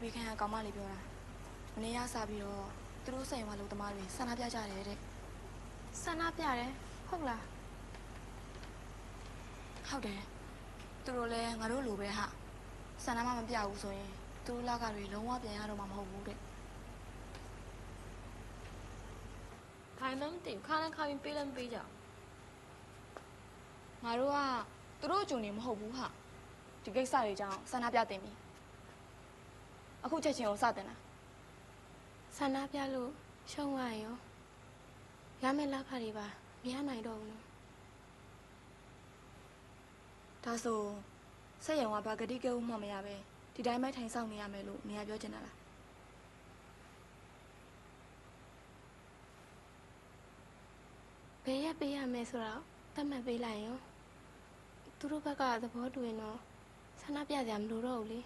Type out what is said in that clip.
ပေးခန့်ကကောင်းမလေးပြောတာမနေ့ကစပြီးတော့သူတို့စိတ်ဝင်လို့တမားတွေဆန္ဒပြကြတယ်တဲ့ဆန္ဒပြတယ်ဟုတ်လားဟုတ်တယ်သူတို့လည်းငါတို့လိုပဲဟာဆန္ဒမပြဘူးဆိုရင်သူတို့လောက်ကတွေလုံးဝပြန်ရတော့မှာမဟုတ်ဘူးတဲ့ဘာမှမသိဘူးခါလည်းခါပြီးပေးလည်းမပေးကြငါတို့ကသူတို့အကျုံနေမဟုတ်ဘူးဟာဒီကိစ္စတွေကြောင့်ဆန္ဒပြတင်ပြီအခုချက်ချင်းကိုစတင်တာဆန္ဒပြလို့ရှုံးသွားရောရမယ့်လက်ခါတွေပါမရနိုင်တော့ဘူးနော်ဒါဆိုစက်ရုံကဘာဂတိကဲဦးမှမရပဲဒီတိုင်းပဲထိုင်ဆောင်နေရမယ်လို့နေရာပြောချင်တာလားဘယ်ရက်ပေးရမယ်ဆိုတော့သတ်မှတ်ပေးလိုက်ရောသူတို့ဘက်ကသဘောတူရင်တော့ဆန္ဒပြကြမလို့တော့ဘူးလေ